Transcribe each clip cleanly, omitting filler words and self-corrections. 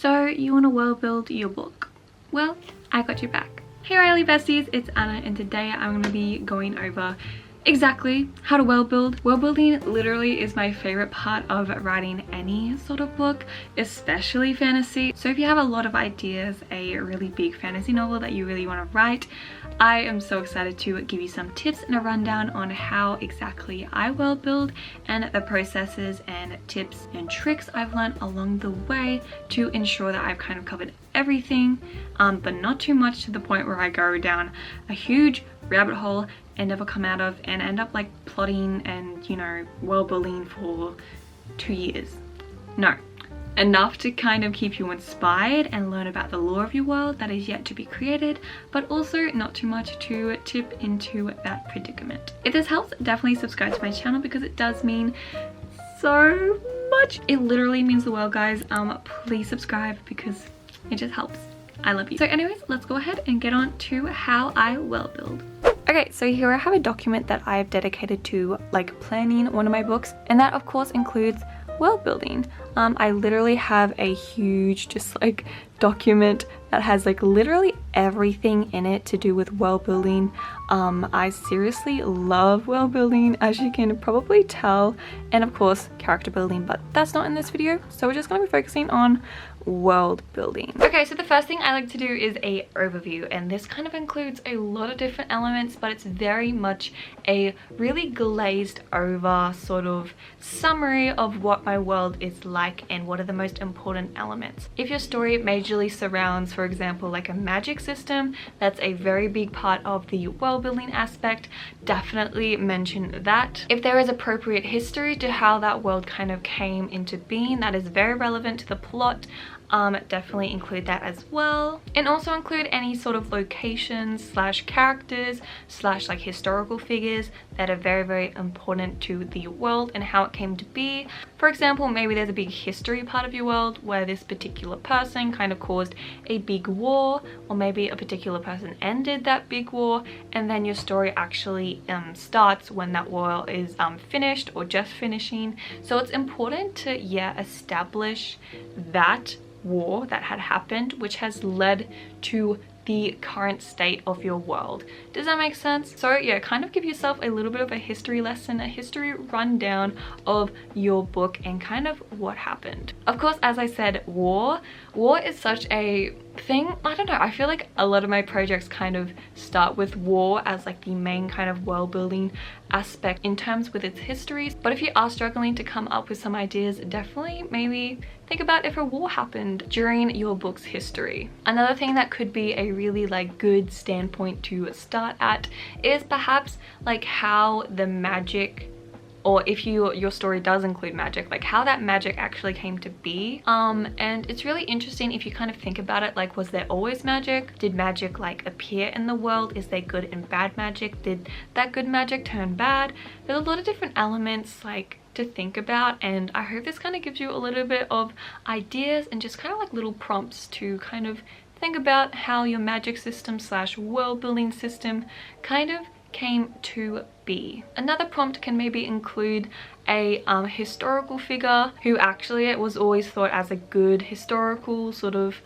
So you want to world build your book? Well, I got your back. Hey Riley besties, it's Anna and today I'm going to be going over exactly how to world build. World building literally is my favorite part of writing any sort of book, especially fantasy. So if you have a lot of ideas, a really big fantasy novel that you really want to write, I am so excited to give you some tips and a rundown on how exactly I world build and the processes and tips and tricks I've learned along the way to ensure that I've kind of covered everything, but not too much to the point where I go down a huge rabbit hole and never come out of and end up like plotting and, you know, world building for 2 years. No. Enough to kind of keep you inspired and learn about the lore of your world that is yet to be created, but also not too much to tip into that predicament. If this helps, definitely subscribe to my channel because it does mean so much. It literally means the world, guys. Please subscribe because it just helps. I love you. So anyways, let's go ahead and get on to how I world build. Okay, so here I have a document that I've dedicated to like planning one of my books, and that of course includes world building. I literally have a huge just like document that has like literally everything in it to do with world building. I seriously love world building, as you can probably tell, and of course character building, but that's not in this video, so we're just going to be focusing on world building. Okay, so the first thing I like to do is a overview, and this kind of includes a lot of different elements, but it's very much a really glazed over sort of summary of what my world is like and what are the most important elements. If your story majorly surrounds, for example, like a magic system, that's a very big part of the world building aspect, definitely mention that. If there is appropriate history to how that world kind of came into being, that is very relevant to the plot, definitely include that as well. And also include any sort of locations slash characters slash like historical figures that are very, very important to the world and how it came to be. For example, maybe there's a big history part of your world where this particular person kind of caused a big war, or maybe a particular person ended that big war, and then your story actually starts when that war is finished or just finishing. So it's important to, yeah, establish that war that had happened, which has led to the current state of your world. Does that make sense? So yeah, kind of give yourself a little bit of a history lesson, a history rundown of your book and kind of what happened. Of course, as I said, war is such a thing. I don't know, I feel like a lot of my projects kind of start with war as like the main kind of world building aspect in terms with its histories. But if you are struggling to come up with some ideas, definitely maybe think about if a war happened during your book's history. Another thing that could be a really like good standpoint to start at is perhaps like how the magic, or if your story does include magic, like how that magic actually came to be. And it's really interesting if you kind of think about it, like was there always magic? Did magic like appear in the world? Is there good and bad magic? Did that good magic turn bad? There's a lot of different elements like to think about, and I hope this kind of gives you a little bit of ideas and just kind of like little prompts to kind of think about how your magic system slash world building system kind of came to be. Another prompt can maybe include a historical figure who actually was always thought as a good historical sort of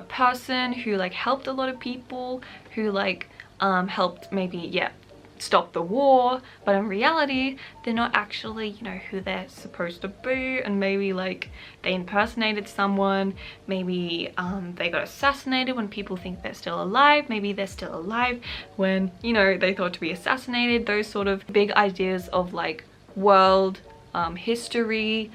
person who like helped a lot of people, who like helped maybe, yeah, stop the war, but in reality they're not actually, you know, who they're supposed to be, and maybe like they impersonated someone, maybe they got assassinated when people think they're still alive, maybe they're still alive when, you know, they thought to be assassinated. Those sort of big ideas of like world history,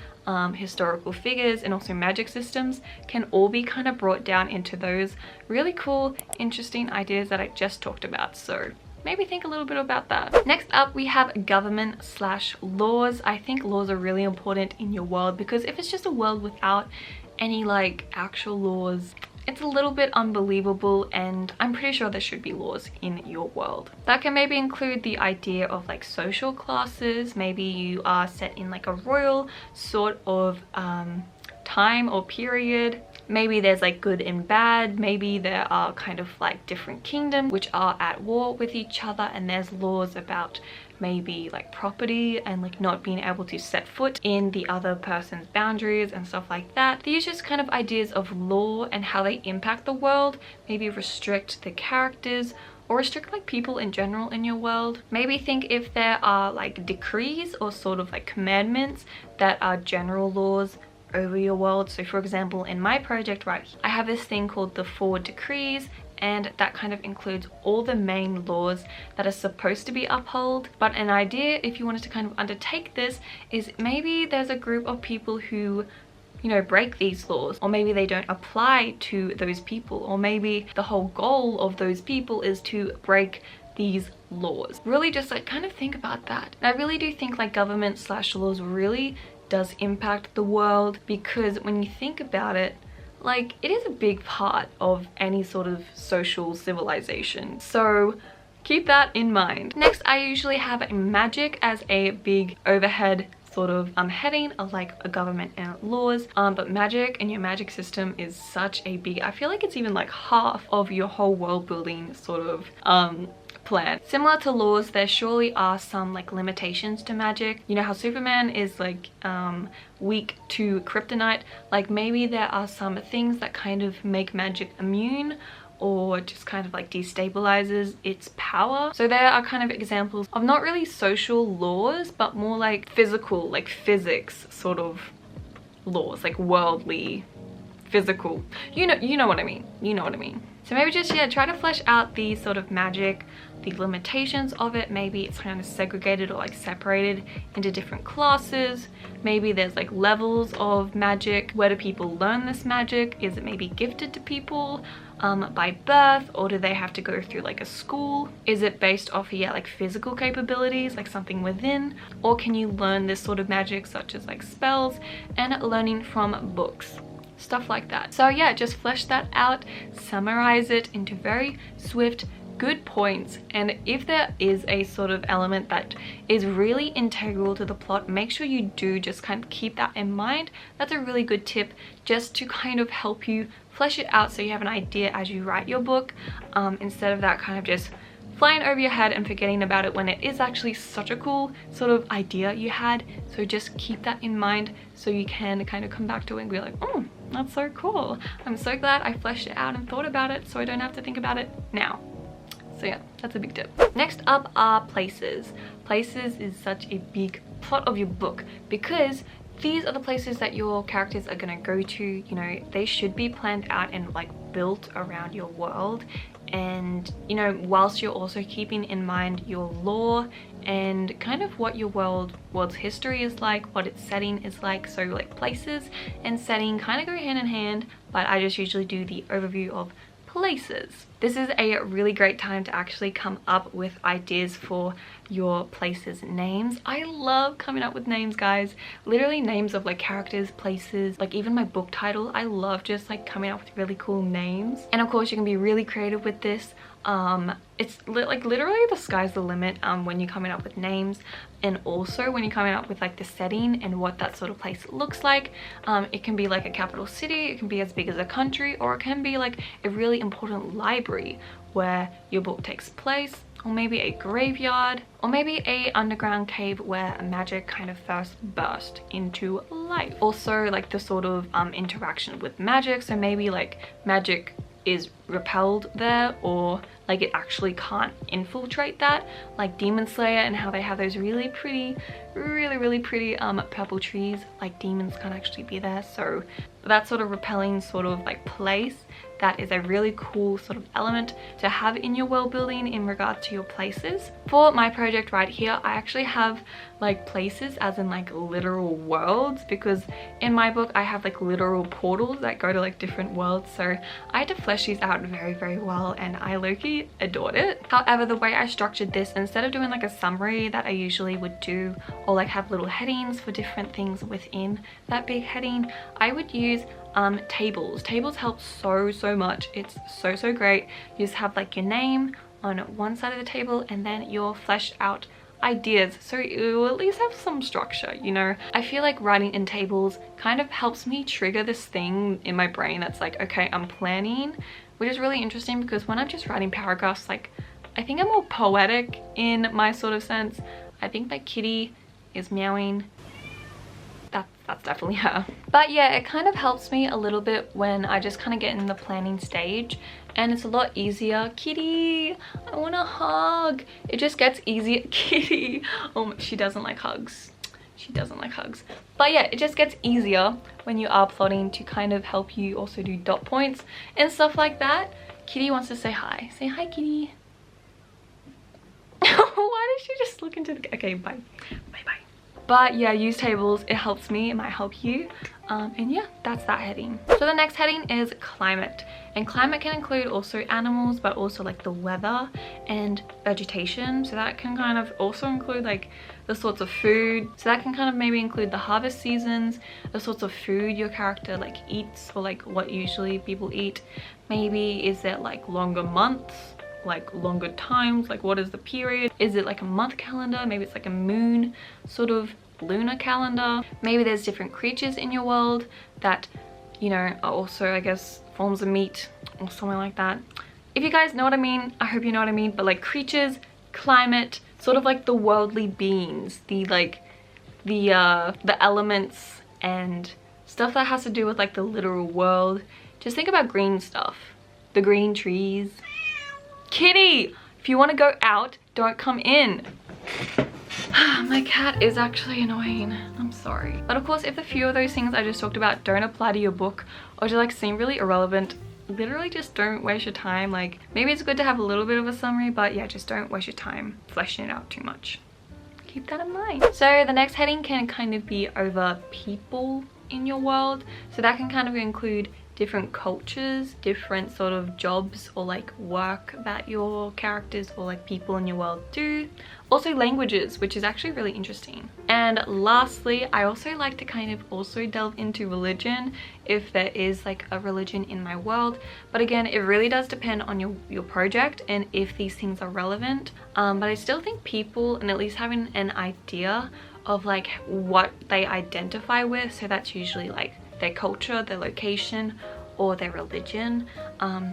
historical figures, and also magic systems can all be kind of brought down into those really cool, interesting ideas that I just talked about. So maybe think a little bit about that. Next up, we have government slash laws. I think laws are really important in your world because if it's just a world without any like actual laws, it's a little bit unbelievable, and I'm pretty sure there should be laws in your world. That can maybe include the idea of like social classes. Maybe you are set in like a royal sort of time or period. Maybe there's like good and bad. Maybe there are kind of like different kingdoms which are at war with each other, and there's laws about maybe like property and like not being able to set foot in the other person's boundaries and stuff like that. These are just kind of ideas of law and how they impact the world, maybe restrict the characters or restrict like people in general in your world. Maybe think if there are like decrees or sort of like commandments that are general laws over your world. So for example, in my project right here, I have this thing called the 4 decrees, and that kind of includes all the main laws that are supposed to be upheld. But an idea, if you wanted to kind of undertake this, is maybe there's a group of people who, you know, break these laws, or maybe they don't apply to those people, or maybe the whole goal of those people is to break these laws. Really just like kind of think about that. And I really do think like government / laws really does impact the world, because when you think about it, like it is a big part of any sort of social civilization. So keep that in mind. Next, I usually have magic as a big overhead sort of heading of like a government and laws, but magic and your magic system is such a big, I feel like it's even like half of your whole world building sort of plan. Similar to laws, there surely are some like limitations to magic. You know how Superman is like weak to kryptonite, like maybe there are some things that kind of make magic immune or just kind of like destabilizes its power. So there are kind of examples of not really social laws, but more like physical, like physics sort of laws, like worldly, physical. You know what I mean. You know what I mean. So maybe just, yeah, try to flesh out the sort of magic, the limitations of it. Maybe it's kind of segregated or like separated into different classes. Maybe there's like levels of magic. Where do people learn this magic? Is it maybe gifted to people by birth, or do they have to go through like a school? Is it based off, yeah, like physical capabilities, like something within, or can you learn this sort of magic such as like spells and learning from books? Stuff like that. So yeah, just flesh that out, summarize it into very swift, good points, and if there is a sort of element that is really integral to the plot, make sure you do just kind of keep that in mind. That's a really good tip, just to kind of help you flesh it out so you have an idea as you write your book, instead of that kind of just flying over your head and forgetting about it when it is actually such a cool sort of idea you had. So just keep that in mind so you can kind of come back to it and be like, oh, that's so cool. I'm so glad I fleshed it out and thought about it so I don't have to think about it now. So yeah, that's a big tip. Next up are places. Places is such a big part of your book, because these are the places that your characters are gonna go to. You know, they should be planned out and like built around your world. And you know, whilst you're also keeping in mind your lore and kind of what your world's history is like, what its setting is like. So like places and setting kind of go hand in hand, but I just usually do the overview of places. This is a really great time to actually come up with ideas for your places' names. I love coming up with names, guys. Literally names of like characters, places, like even my book title. I love just like coming up with really cool names. And of course you can be really creative with this. It's like literally the sky's the limit when you're coming up with names, and also when you're coming up with like the setting and what that sort of place looks like. It can be like a capital city, it can be as big as a country, or it can be like a really important library where your book takes place, or maybe a graveyard, or maybe a underground cave where magic kind of first burst into life. Also like the sort of interaction with magic, so maybe like magic is repelled there, or like it actually can't infiltrate that, like Demon Slayer and how they have those really pretty purple trees. Like demons can't actually be there, so that sort of repelling sort of like place, that is a really cool sort of element to have in your world building in regard to your places. For my project right here, I actually have like places as in like literal worlds, because in my book I have like literal portals that go to like different worlds, so I had to flesh these out very well, and I low-key adored it. However, the way I structured this, instead of doing like a summary that I usually would do, or like have little headings for different things within that big heading, I would use tables. Tables help so much. It's so great. You just have like your name on one side of the table and then your fleshed out ideas, so you at least have some structure, you know. I feel like writing in tables kind of helps me trigger this thing in my brain that's like, okay, I'm planning, which is really interesting, because when I'm just writing paragraphs, like I think I'm more poetic in my sort of sense. I think that kitty is meowing. That's definitely her. But yeah, it kind of helps me a little bit when I just kind of get in the planning stage, and it's a lot easier. Kitty, I want a hug. It just gets easier. Kitty, oh, she doesn't like hugs. She doesn't like hugs. But yeah, it just gets easier when you are plotting to kind of help you also do dot points and stuff like that. Kitty wants to say hi. Say hi, Kitty. Why did she just look into the... Okay, bye. Bye bye. But yeah, use tables. It helps me. It might help you. And yeah, that's that heading. So the next heading is climate. And climate can include also animals, but also like the weather and vegetation. So that can kind of also include like the sorts of food. So that can kind of maybe include the harvest seasons, the sorts of food your character like eats, or like what usually people eat. Maybe is it like longer months, like longer times, like what is the period? Is it like a month calendar? Maybe it's like a moon sort of lunar calendar. Maybe there's different creatures in your world that, you know, are also, I guess, forms of meat or something like that. If you guys know what I mean, I hope you know what I mean. But like creatures, climate, sort of like the worldly beings, the like the elements and stuff that has to do with like the literal world. Just think about green stuff, the green trees. Kitty, if you want to go out, don't come in. My cat is actually annoying. I'm sorry. But of course, if the few of those things I just talked about don't apply to your book, or just like seem really irrelevant, literally just don't waste your time. Like maybe it's good to have a little bit of a summary, but yeah, just don't waste your time fleshing it out too much. Keep that in mind. So the next heading can kind of be over people in your world. So that can kind of include different cultures, different sort of jobs or like work that your characters or like people in your world do. Also languages, which is actually really interesting. And lastly, I also like to kind of also delve into religion if there is like a religion in my world. But again, it really does depend on your project and if these things are relevant. But I still think people, and at least having an idea of like what they identify with, so that's usually like their culture, their location, or their religion.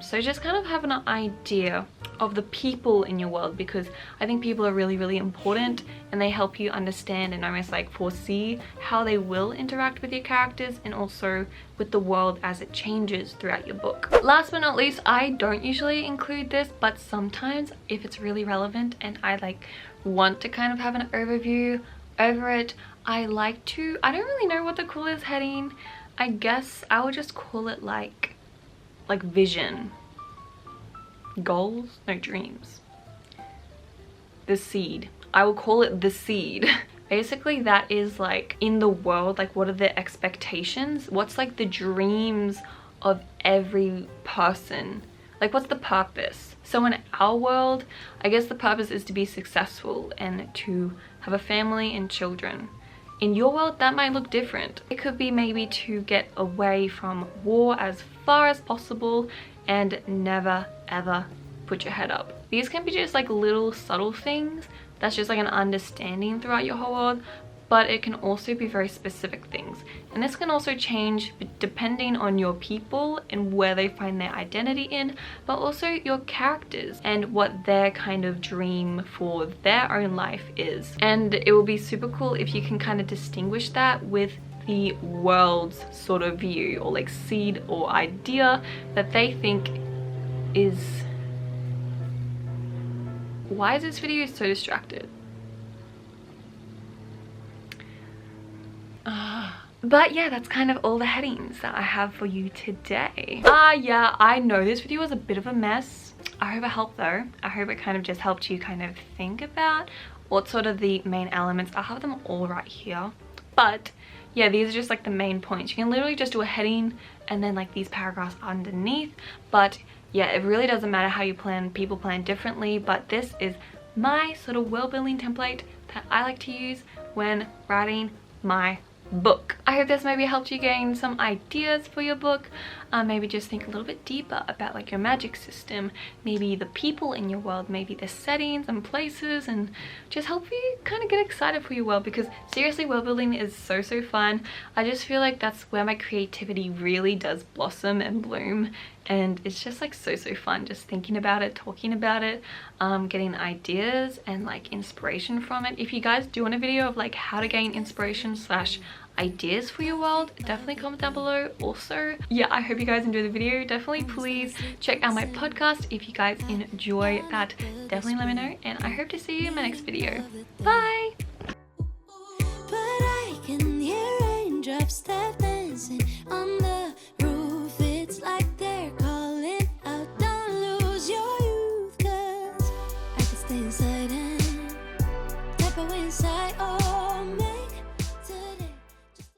So just kind of have an idea of the people in your world, because I think people are really, really important, and they help you understand and almost like foresee how they will interact with your characters and also with the world as it changes throughout your book. Last but not least, I don't usually include this, but sometimes if it's really relevant and I like want to kind of have an overview over it, I like to, I don't really know what the coolest heading, I guess I would just call it like vision, goals, no, dreams, the seed. I will call it the seed. Basically that is like in the world, like what are the expectations, what's like the dreams of every person, like what's the purpose. So in our world, I guess the purpose is to be successful and to have a family and children. In your world, that might look different. It could be maybe to get away from war as far as possible and never ever put your head up. These can be just like little subtle things that's just like an understanding throughout your whole world, but it can also be very specific things. And this can also change depending on your people and where they find their identity in, but also your characters and what their kind of dream for their own life is. And it will be super cool if you can kind of distinguish that with the world's sort of view or like seed or idea that they think is... Why is this video so distracted? But yeah, that's kind of all the headings that I have for you today. Yeah, I know this video was a bit of a mess. I hope it helped though. I hope it kind of just helped you kind of think about what sort of the main elements. I'll have them all right here. But yeah, these are just like the main points. You can literally just do a heading and then like these paragraphs underneath. But yeah, it really doesn't matter how you plan. People plan differently, but this is my sort of world building template that I like to use when writing my book. I hope this maybe helped you gain some ideas for your book. maybe just think a little bit deeper about like your magic system, maybe the people in your world, maybe the settings and places, and just help you kind of get excited for your world, because seriously, world building is so fun. I just feel like that's where my creativity really does blossom and bloom, and it's just like so fun just thinking about it, talking about it, getting ideas and like inspiration from it. If you guys do want a video of like how to gain inspiration slash ideas for your world, definitely comment down below. Also, yeah, I hope you guys enjoyed the video. Definitely please check out my podcast if you guys enjoy that. Definitely let me know, and I hope to see you in my next video. Bye. But I can hear raindrops step dancing on the roof. It's like they're calling out, don't lose your youth, 'cause I can stay inside